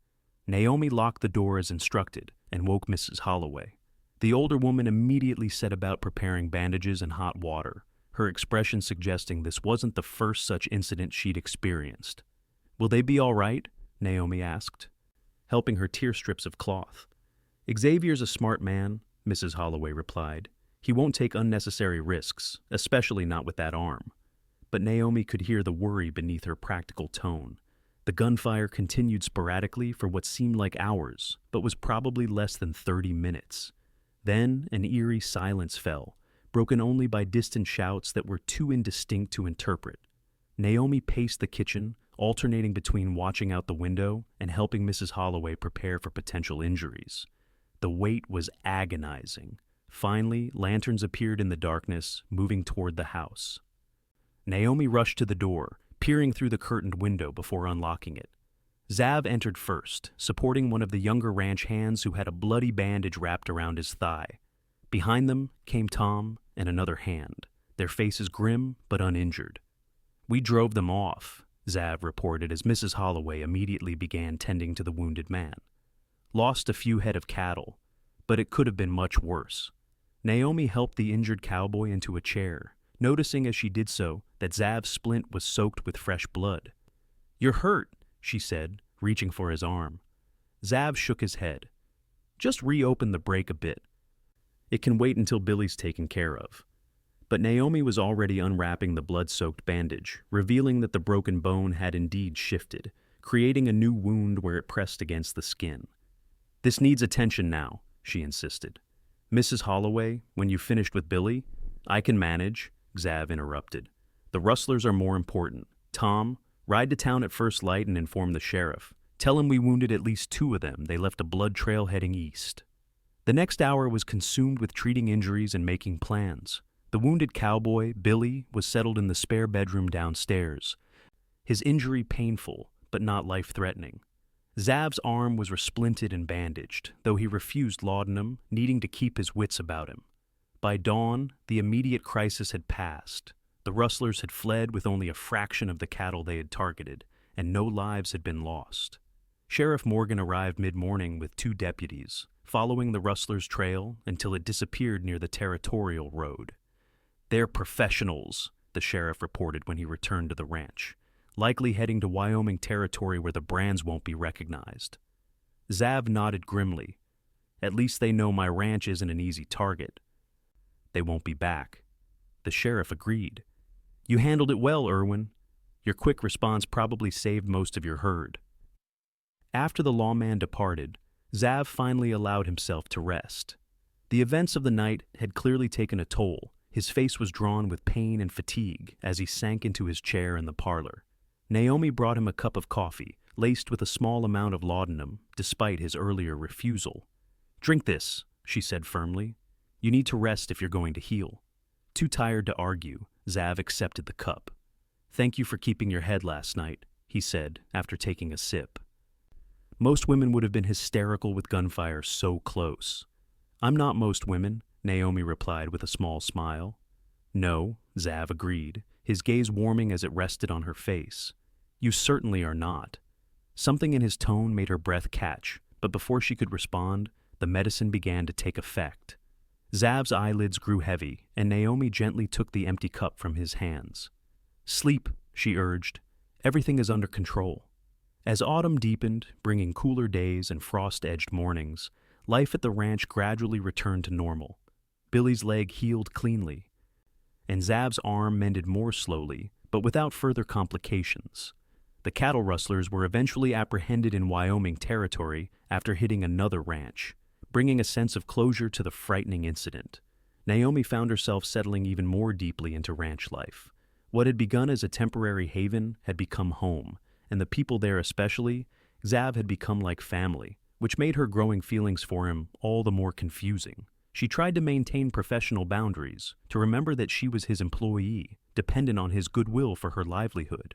Naomi locked the door as instructed and woke Mrs. Holloway. The older woman immediately set about preparing bandages and hot water, her expression suggesting this wasn't the first such incident she'd experienced. "Will they be all right?" Naomi asked, helping her tear strips of cloth. "Xavier's a smart man," Mrs. Holloway replied. "He won't take unnecessary risks, especially not with that arm." But Naomi could hear the worry beneath her practical tone. The gunfire continued sporadically for what seemed like hours, but was probably less than 30 minutes. Then an eerie silence fell, broken only by distant shouts that were too indistinct to interpret. Naomi paced the kitchen, alternating between watching out the window and helping Mrs. Holloway prepare for potential injuries. The wait was agonizing. Finally, lanterns appeared in the darkness, moving toward the house. Naomi rushed to the door, peering through the curtained window before unlocking it. Xav entered first, supporting one of the younger ranch hands who had a bloody bandage wrapped around his thigh. Behind them came Tom and another hand, their faces grim but uninjured. "We drove them off," Xav reported as Mrs. Holloway immediately began tending to the wounded man. "Lost a few head of cattle, but it could have been much worse." Naomi helped the injured cowboy into a chair, noticing as she did so that Xav's splint was soaked with fresh blood. "You're hurt," she said, reaching for his arm. Xav shook his head. "Just reopen the break a bit. It can wait until Billy's taken care of." But Naomi was already unwrapping the blood-soaked bandage, revealing that the broken bone had indeed shifted, creating a new wound where it pressed against the skin. "This needs attention now," she insisted. "Mrs. Holloway, when you've finished with Billy—" "I can manage," Xav interrupted. "The rustlers are more important. Tom, ride to town at first light and inform the sheriff. Tell him we wounded at least 2 of them. They left a blood trail heading east." The next hour was consumed with treating injuries and making plans. The wounded cowboy, Billy, was settled in the spare bedroom downstairs, his injury painful but not life-threatening. Xav's arm was resplinted and bandaged, though he refused laudanum, needing to keep his wits about him. By dawn, the immediate crisis had passed. The rustlers had fled with only a fraction of the cattle they had targeted, and no lives had been lost. Sheriff Morgan arrived mid-morning with 2 deputies, following the rustlers' trail until it disappeared near the territorial road. "They're professionals," the sheriff reported when he returned to the ranch, "likely heading to Wyoming territory where the brands won't be recognized." Xav nodded grimly. "At least they know my ranch isn't an easy target." "They won't be back." The sheriff agreed. "You handled it well, Irwin. Your quick response probably saved most of your herd." After the lawman departed, Xav finally allowed himself to rest. The events of the night had clearly taken a toll. His face was drawn with pain and fatigue as he sank into his chair in the parlor. Naomi brought him a cup of coffee, laced with a small amount of laudanum, despite his earlier refusal. "Drink this," she said firmly. "You need to rest if you're going to heal." Too tired to argue, Xav accepted the cup. "Thank you for keeping your head last night," he said after taking a sip. Most women would have been hysterical with gunfire so close. "I'm not most women," Naomi replied with a small smile. "No," Xav agreed, his gaze warming as it rested on her face. "You certainly are not." Something in his tone made her breath catch, but before she could respond, the medicine began to take effect. Xav's eyelids grew heavy, and Naomi gently took the empty cup from his hands. "Sleep," she urged. "Everything is under control." As autumn deepened, bringing cooler days and frost-edged mornings, life at the ranch gradually returned to normal. Billy's leg healed cleanly, and Xav's arm mended more slowly, but without further complications. The cattle rustlers were eventually apprehended in Wyoming territory after hitting another ranch, bringing a sense of closure to the frightening incident. Naomi found herself settling even more deeply into ranch life. What had begun as a temporary haven had become home, and the people there especially, Xav had become like family, which made her growing feelings for him all the more confusing. She tried to maintain professional boundaries, to remember that she was his employee, dependent on his goodwill for her livelihood.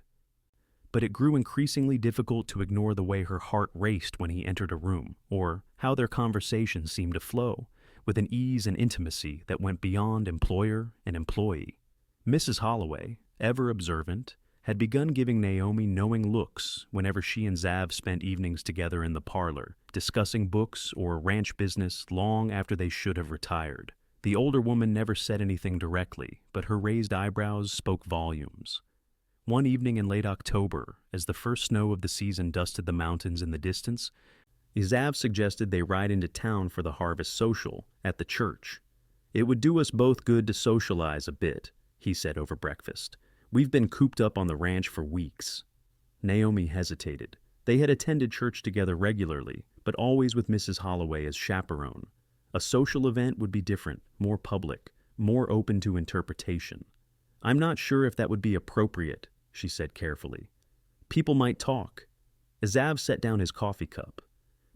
But it grew increasingly difficult to ignore the way her heart raced when he entered a room, or how their conversations seemed to flow, with an ease and intimacy that went beyond employer and employee. Mrs. Holloway, ever observant, had begun giving Naomi knowing looks whenever she and Xav spent evenings together in the parlor, discussing books or ranch business long after they should have retired. The older woman never said anything directly, but her raised eyebrows spoke volumes. One evening in late October, as the first snow of the season dusted the mountains in the distance, Xav suggested they ride into town for the harvest social at the church. "It would do us both good to socialize a bit," he said over breakfast. "We've been cooped up on the ranch for weeks." Naomi hesitated. They had attended church together regularly, but always with Mrs. Holloway as chaperone. A social event would be different, more public, more open to interpretation. "I'm not sure if that would be appropriate," she said carefully. "People might talk." Xav set down his coffee cup.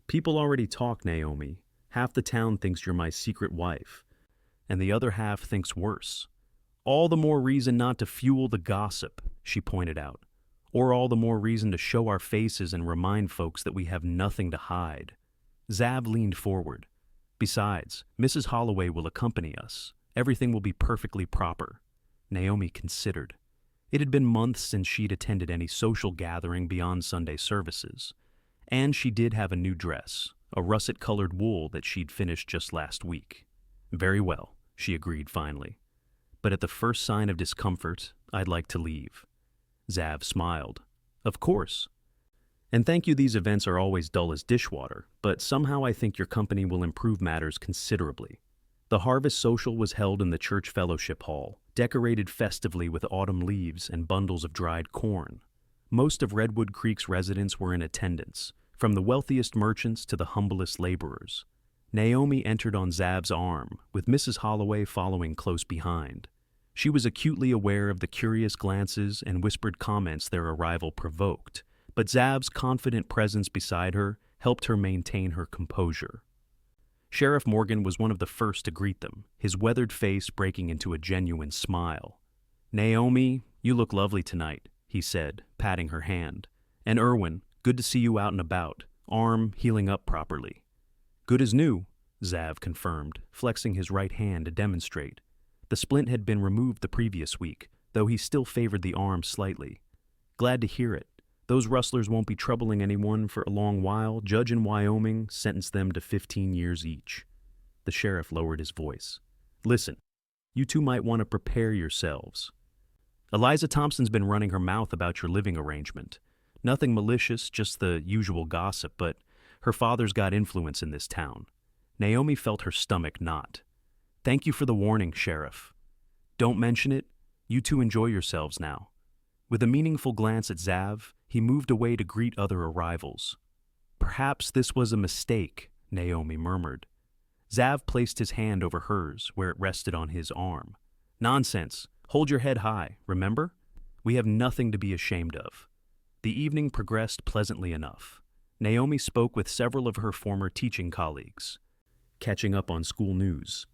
"People already talk, Naomi. Half the town thinks you're my secret wife, and the other half thinks worse. All the more reason not to fuel the gossip," she pointed out. "Or all the more reason to show our faces and remind folks that we have nothing to hide." Xav leaned forward. "Besides, Mrs. Holloway will accompany us. Everything will be perfectly proper." Naomi considered. It had been months since she'd attended any social gathering beyond Sunday services. And she did have a new dress, a russet-colored wool that she'd finished just last week. "Very well," she agreed finally. "But at the first sign of discomfort, I'd like to leave." Xav smiled. "Of course. And thank you, these events are always dull as dishwater, but somehow I think your company will improve matters considerably." The harvest social was held in the church fellowship hall, decorated festively with autumn leaves and bundles of dried corn. Most of Redwood Creek's residents were in attendance, from the wealthiest merchants to the humblest laborers. Naomi entered on Xav's arm, with Mrs. Holloway following close behind. She was acutely aware of the curious glances and whispered comments their arrival provoked, but Xav's confident presence beside her helped her maintain her composure. Sheriff Morgan was one of the first to greet them, his weathered face breaking into a genuine smile. "Naomi, you look lovely tonight," he said, patting her hand. "And Irwin, good to see you out and about, arm healing up properly." "Good as new," Xav confirmed, flexing his right hand to demonstrate. The splint had been removed the previous week, though he still favored the arm slightly. "Glad to hear it. Those rustlers won't be troubling anyone for a long while. Judge in Wyoming sentenced them to 15 years each." The sheriff lowered his voice. "Listen, you two might want to prepare yourselves. Eliza Thompson's been running her mouth about your living arrangement. Nothing malicious, just the usual gossip, but her father's got influence in this town." Naomi felt her stomach knot. "Thank you for the warning, Sheriff. Don't mention it. You two enjoy yourselves now." With a meaningful glance at Xav, he moved away to greet other arrivals. "Perhaps this was a mistake," Naomi murmured. Xav placed his hand over hers, where it rested on his arm. "Nonsense. Hold your head high, remember? We have nothing to be ashamed of." The evening progressed pleasantly enough. Naomi spoke with several of her former teaching colleagues, catching up on school news.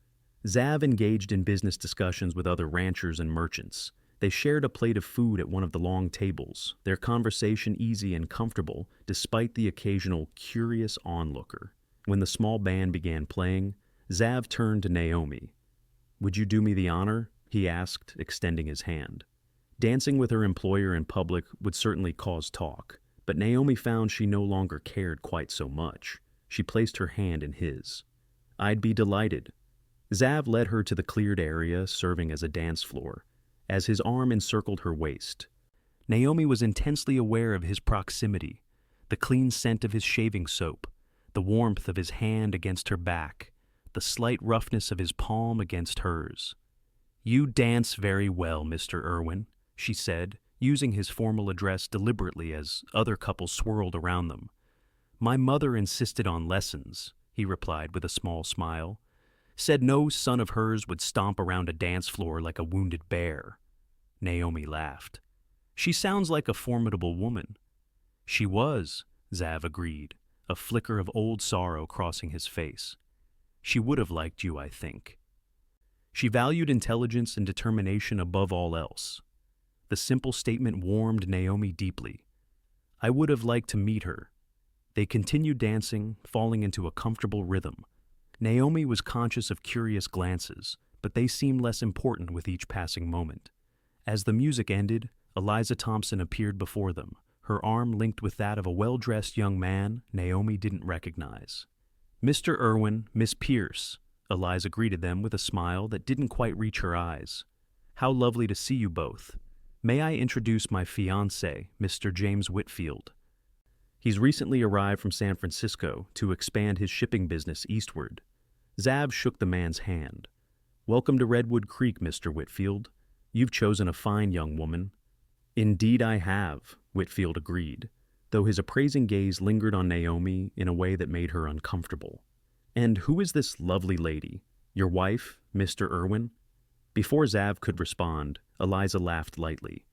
Xav engaged in business discussions with other ranchers and merchants. They shared a plate of food at one of the long tables, their conversation easy and comfortable, despite the occasional curious onlooker. When the small band began playing, Xav turned to Naomi. "Would you do me the honor?" he asked, extending his hand. Dancing with her employer in public would certainly cause talk, but Naomi found she no longer cared quite so much. She placed her hand in his. "I'd be delighted." Xav led her to the cleared area serving as a dance floor, as his arm encircled her waist. Naomi was intensely aware of his proximity, the clean scent of his shaving soap, the warmth of his hand against her back, the slight roughness of his palm against hers. "You dance very well, Mr. Irwin," she said, using his formal address deliberately as other couples swirled around them. "My mother insisted on lessons," he replied with a small smile. "Said no son of hers would stomp around a dance floor like a wounded bear." Naomi laughed. "She sounds like a formidable woman." "She was," Xav agreed, a flicker of old sorrow crossing his face. "She would have liked you, I think. She valued intelligence and determination above all else." The simple statement warmed Naomi deeply. "I would have liked to meet her." They continued dancing, falling into a comfortable rhythm. Naomi was conscious of curious glances, but they seemed less important with each passing moment. As the music ended, Eliza Thompson appeared before them, her arm linked with that of a well-dressed young man Naomi didn't recognize. "Mr. Irwin, Miss Pierce," Eliza greeted them with a smile that didn't quite reach her eyes. "How lovely to see you both. May I introduce my fiancé, Mr. James Whitfield. He's recently arrived from San Francisco to expand his shipping business eastward." Xav shook the man's hand. "Welcome to Redwood Creek, Mr. Whitfield. You've chosen a fine young woman." "Indeed I have," Whitfield agreed, though his appraising gaze lingered on Naomi in a way that made her uncomfortable. "And who is this lovely lady? Your wife, Mr. Irwin?" Before Xav could respond, Eliza laughed lightly.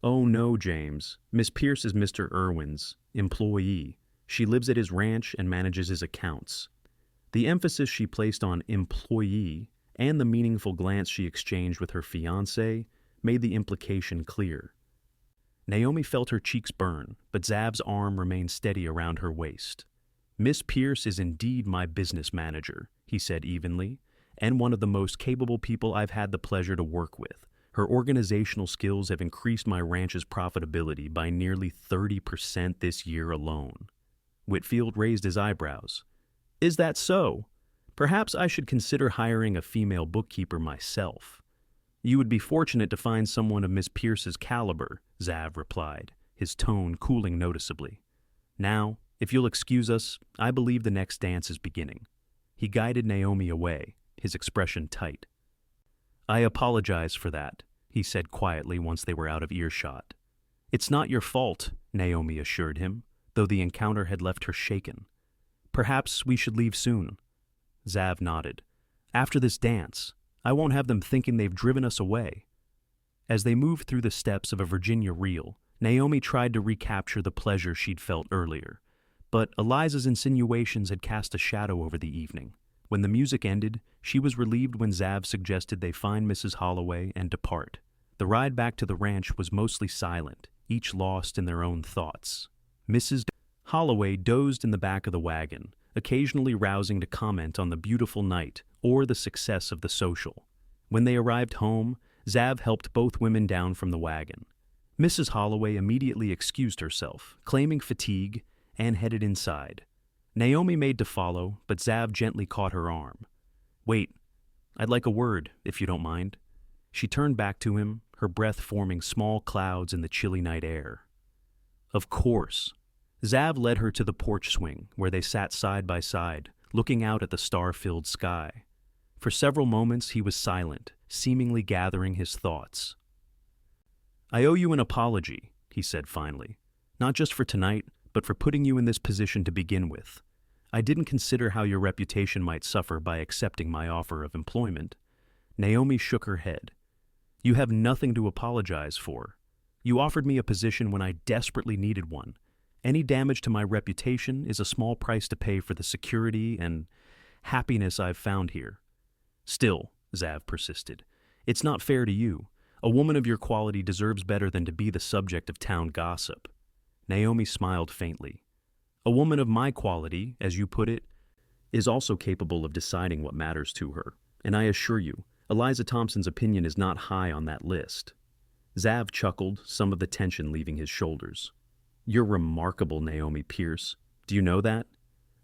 "Oh no, James. Miss Pierce is Mr. Irwin's employee. She lives at his ranch and manages his accounts." The emphasis she placed on employee and the meaningful glance she exchanged with her fiancé made the implication clear. Naomi felt her cheeks burn, but Zav's arm remained steady around her waist. "Miss Pierce is indeed my business manager," he said evenly, "and one of the most capable people I've had the pleasure to work with. Her organizational skills have increased my ranch's profitability by nearly 30% this year alone." Whitfield raised his eyebrows. "Is that so? Perhaps I should consider hiring a female bookkeeper myself." "You would be fortunate to find someone of Miss Pierce's caliber," Xav replied, his tone cooling noticeably. "Now, if you'll excuse us, I believe the next dance is beginning." He guided Naomi away, his expression tight. "I apologize for that," he said quietly once they were out of earshot. "It's not your fault," Naomi assured him, though the encounter had left her shaken. "Perhaps we should leave soon." Xav nodded. "After this dance, I won't have them thinking they've driven us away." As they moved through the steps of a Virginia reel, Naomi tried to recapture the pleasure she'd felt earlier, but Eliza's insinuations had cast a shadow over the evening. When the music ended, she was relieved when Xav suggested they find Mrs. Holloway and depart. The ride back to the ranch was mostly silent, each lost in their own thoughts. Mrs. Holloway dozed in the back of the wagon, occasionally rousing to comment on the beautiful night or the success of the social. When they arrived home, Xav helped both women down from the wagon. Mrs. Holloway immediately excused herself, claiming fatigue, and headed inside. Naomi made to follow, but Xav gently caught her arm. "Wait, I'd like a word, if you don't mind." She turned back to him, her breath forming small clouds in the chilly night air. "Of course." Xav led her to the porch swing, where they sat side by side, looking out at the star-filled sky. For several moments he was silent, seemingly gathering his thoughts. "I owe you an apology," he said finally. "Not just for tonight, but for putting you in this position to begin with. I didn't consider how your reputation might suffer by accepting my offer of employment." Naomi shook her head. "You have nothing to apologize for. You offered me a position when I desperately needed one. Any damage to my reputation is a small price to pay for the security and happiness I've found here." "Still," Xav persisted, "it's not fair to you. A woman of your quality deserves better than to be the subject of town gossip." Naomi smiled faintly. "A woman of my quality, as you put it, is also capable of deciding what matters to her, and I assure you, Eliza Thompson's opinion is not high on that list." Xav chuckled, some of the tension leaving his shoulders. "You're remarkable, Naomi Pierce. Do you know that?"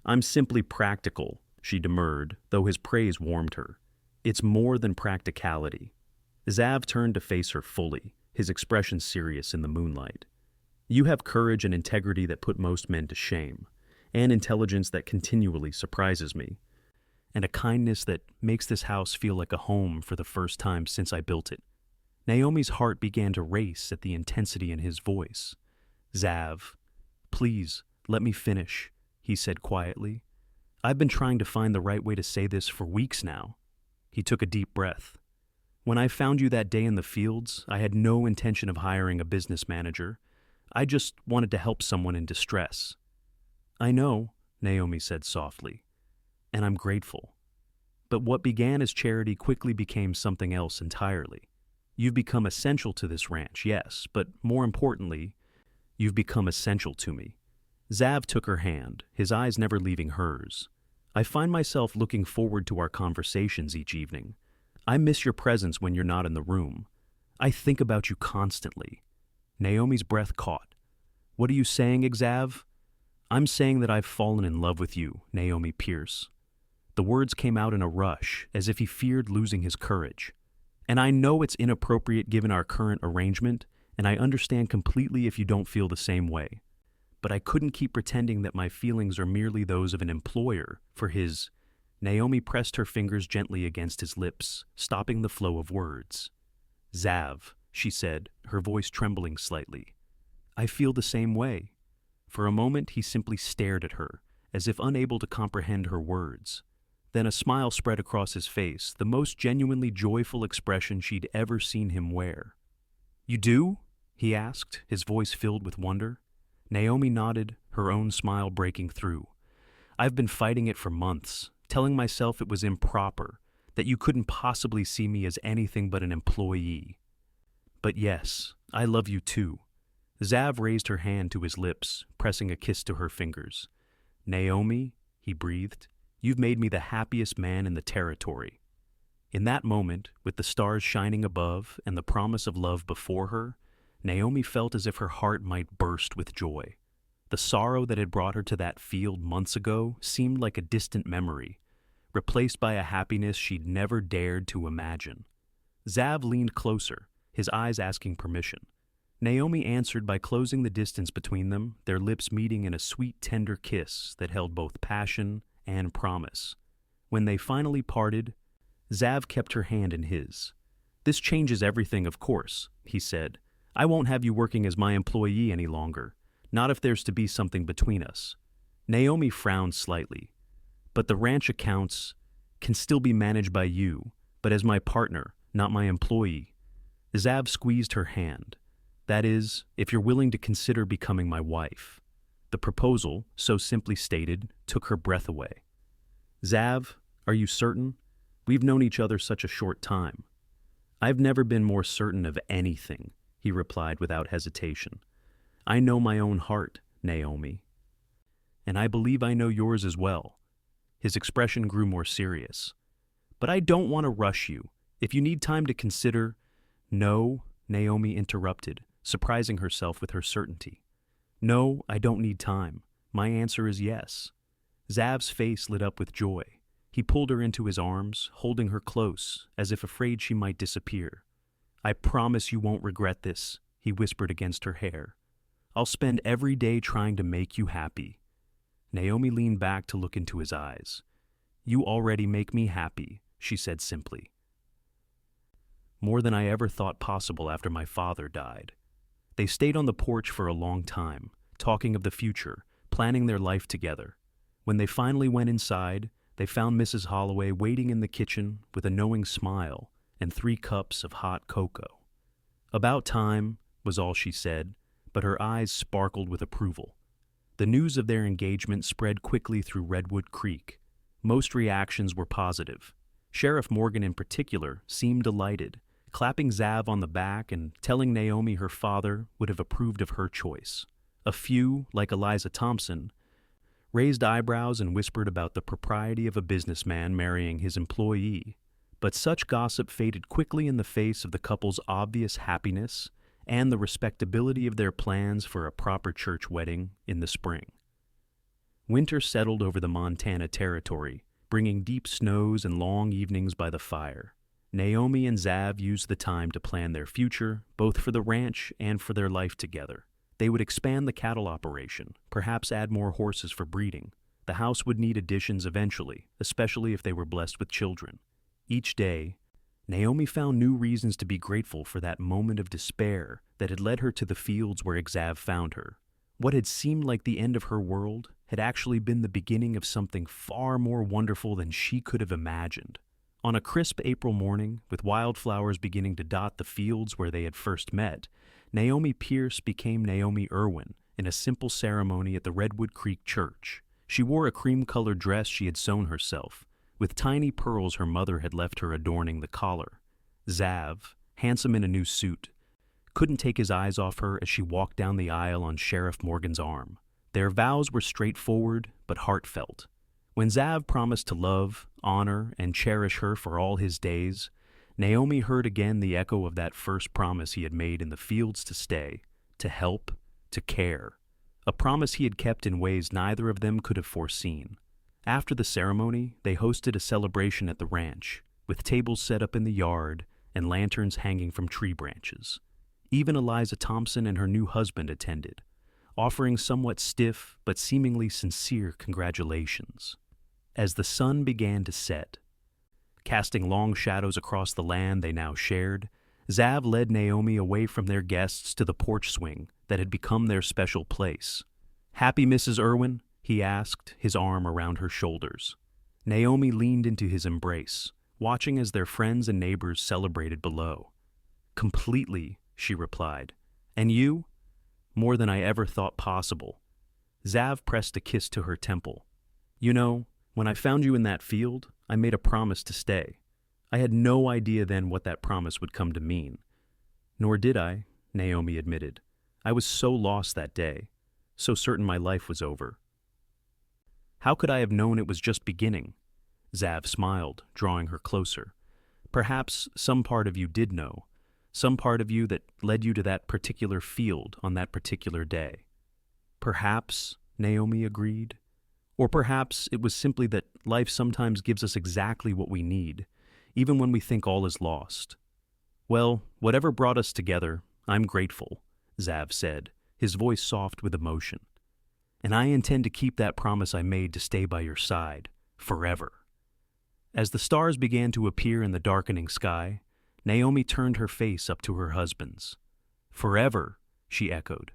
"I'm simply practical," she demurred, though his praise warmed her. "It's more than practicality." Xav turned to face her fully, his expression serious in the moonlight. "You have courage and integrity that put most men to shame, and intelligence that continually surprises me, and a kindness that makes this house feel like a home for the first time since I built it." Naomi's heart began to race at the intensity in his voice. "Xav, please, let me finish," he said quietly. "I've been trying to find the right way to say this for weeks now." He took a deep breath. "When I found you that day in the fields, I had no intention of hiring a business manager. I just wanted to help someone in distress." "I know," Naomi said softly, "and I'm grateful. But what began as charity quickly became something else entirely. You've become essential to this ranch, yes, but more importantly, you've become essential to me." Xav took her hand, his eyes never leaving hers. "I find myself looking forward to our conversations each evening. I miss your presence when you're not in the room. I think about you constantly." Naomi's breath caught. "What are you saying, Xav?" "I'm saying that I've fallen in love with you, Naomi Pierce." The words came out in a rush, as if he feared losing his courage. "And I know it's inappropriate given our current arrangement, and I understand completely if you don't feel the same way. But I couldn't keep pretending that my feelings are merely those of an employer for his—" Naomi pressed her fingers gently against his lips, stopping the flow of words. "Xav," she said, her voice trembling slightly. "I feel the same way." For a moment he simply stared at her, as if unable to comprehend her words. Then a smile spread across his face, the most genuinely joyful expression she'd ever seen him wear. "You do?" he asked, his voice filled with wonder. Naomi nodded, her own smile breaking through. "I've been fighting it for months, telling myself it was improper, that you couldn't possibly see me as anything but an employee. But yes, I love you too." Xav raised her hand to his lips, pressing a kiss to her fingers. "Naomi," he breathed, "you've made me the happiest man in the territory." In that moment, with the stars shining above and the promise of love before her, Naomi felt as if her heart might burst with joy. The sorrow that had brought her to that field months ago seemed like a distant memory, replaced by a happiness she'd never dared to imagine. Xav leaned closer, his eyes asking permission. Naomi answered by closing the distance between them, their lips meeting in a sweet, tender kiss that held both passion and promise. When they finally parted, Xav kept her hand in his. "This changes everything, of course," he said. "I won't have you working as my employee any longer, not if there's to be something between us." Naomi frowned slightly. "But the ranch accounts can still be managed by you, but as my partner, not my employee." Xav squeezed her hand. "That is, if you're willing to consider becoming my wife." The proposal, so simply stated, took her breath away. "Xav, are you certain? We've known each other such a short time." "I've never been more certain of anything," he replied without hesitation. "I know my own heart, Naomi. And I believe I know yours as well." His expression grew more serious. "But I don't want to rush you. If you need time to consider—" "No," Naomi interrupted, surprising herself with her certainty. "No, I don't need time. My answer is yes." Xav's face lit up with joy. He pulled her into his arms, holding her close, as if afraid she might disappear. "I promise you won't regret this," he whispered against her hair. "I'll spend every day trying to make you happy." Naomi leaned back to look into his eyes. "You already make me happy," she said simply. "More than I ever thought possible after my father died." They stayed on the porch for a long time, talking of the future, planning their life together. When they finally went inside, they found Mrs. Holloway waiting in the kitchen with a knowing smile and 3 cups of hot cocoa. "About time," was all she said, but her eyes sparkled with approval. The news of their engagement spread quickly through Redwood Creek. Most reactions were positive. Sheriff Morgan in particular seemed delighted, clapping Xav on the back and telling Naomi her father would have approved of her choice. A few, like Eliza Thompson, raised eyebrows and whispered about the propriety of a businessman marrying his employee, but such gossip faded quickly in the face of the couple's obvious happiness and the respectability of their plans for a proper church wedding in the spring. Winter settled over the Montana territory, bringing deep snows and long evenings by the fire. Naomi and Xav used the time to plan their future, both for the ranch and for their life together. They would expand the cattle operation, perhaps add more horses for breeding. The house would need additions eventually, especially if they were blessed with children. Each day, Naomi found new reasons to be grateful for that moment of despair that had led her to the fields where Xav found her. What had seemed like the end of her world had actually been the beginning of something far more wonderful than she could have imagined. On a crisp April morning, with wildflowers beginning to dot the fields where they had first met, Naomi Pierce became Naomi Irwin in a simple ceremony at the Redwood Creek Church. She wore a cream-colored dress she had sewn herself, with tiny pearls her mother had left her adorning the collar. Xav, handsome in a new suit, couldn't take his eyes off her as she walked down the aisle on Sheriff Morgan's arm. Their vows were straightforward but heartfelt. When Xav promised to love, honor, and cherish her for all his days, Naomi heard again the echo of that first promise he had made in the fields to stay, to help, to care. A promise he had kept in ways neither of them could have foreseen. After the ceremony, they hosted a celebration at the ranch, with tables set up in the yard and lanterns hanging from tree branches. Even Eliza Thompson and her new husband attended, offering somewhat stiff but seemingly sincere congratulations. As the sun began to set, casting long shadows across the land they now shared, Xav led Naomi away from their guests to the porch swing that had become their special place. "Happy, Mrs. Irwin?" he asked, his arm around her shoulders. Naomi leaned into his embrace, watching as their friends and neighbors celebrated below. "Completely," she replied. "And you?" "More than I ever thought possible." Xav pressed a kiss to her temple. "You know, when I found you in that field, I made a promise to stay. I had no idea then what that promise would come to mean." "Nor did I," Naomi admitted. "I was so lost that day, so certain my life was over." "How could I have known it was just beginning?" Xav smiled, drawing her closer. "Perhaps some part of you did know, some part of you that led you to that particular field on that particular day." "Perhaps," Naomi agreed. "Or perhaps it was simply that life sometimes gives us exactly what we need, even when we think all is lost." "Well, whatever brought us together, I'm grateful," Xav said, his voice soft with emotion. "And I intend to keep that promise I made to stay by your side, forever." As the stars began to appear in the darkening sky, Naomi turned her face up to her husband's. "Forever," she echoed,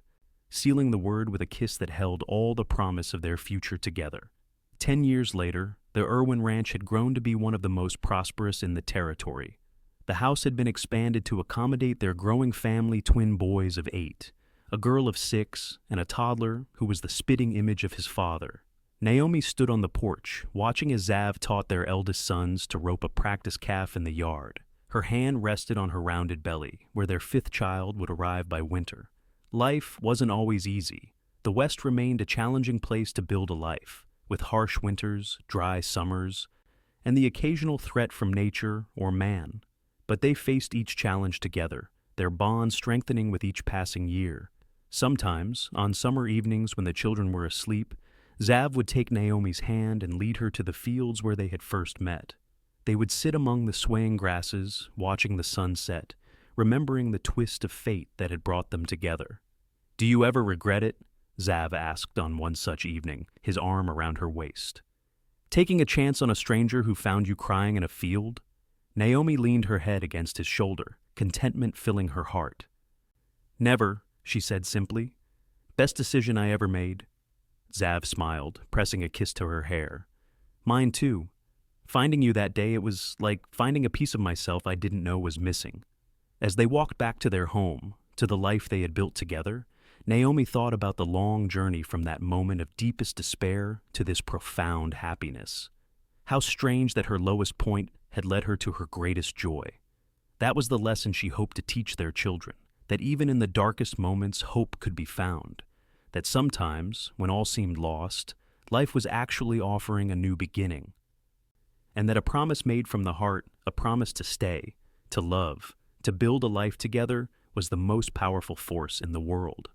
sealing the word with a kiss that held all the promise of their future together. 10 years later, the Irwin Ranch had grown to be one of the most prosperous in the territory. The house had been expanded to accommodate their growing family twin boys of 8, a girl of 6, and a toddler who was the spitting image of his father. Naomi stood on the porch, watching as Xav taught their eldest sons to rope a practice calf in the yard. Her hand rested on her rounded belly, where their 5th child would arrive by winter. Life wasn't always easy. The West remained a challenging place to build a life, with harsh winters, dry summers, and the occasional threat from nature or man. But they faced each challenge together, their bond strengthening with each passing year. Sometimes, on summer evenings when the children were asleep, Xav would take Naomi's hand and lead her to the fields where they had first met. They would sit among the swaying grasses, watching the sun set, remembering the twist of fate that had brought them together. "Do you ever regret it?" Xav asked on one such evening, his arm around her waist. "Taking a chance on a stranger who found you crying in a field?" Naomi leaned her head against his shoulder, contentment filling her heart. "Never," she said simply. "Best decision I ever made." Xav smiled, pressing a kiss to her hair. "Mine too. Finding you that day, it was like finding a piece of myself I didn't know was missing." As they walked back to their home, to the life they had built together, Naomi thought about the long journey from that moment of deepest despair to this profound happiness. How strange that her lowest point had led her to her greatest joy. That was the lesson she hoped to teach their children, that even in the darkest moments hope could be found, that sometimes, when all seemed lost, life was actually offering a new beginning, and that a promise made from the heart, a promise to stay, to love, to build a life together, was the most powerful force in the world.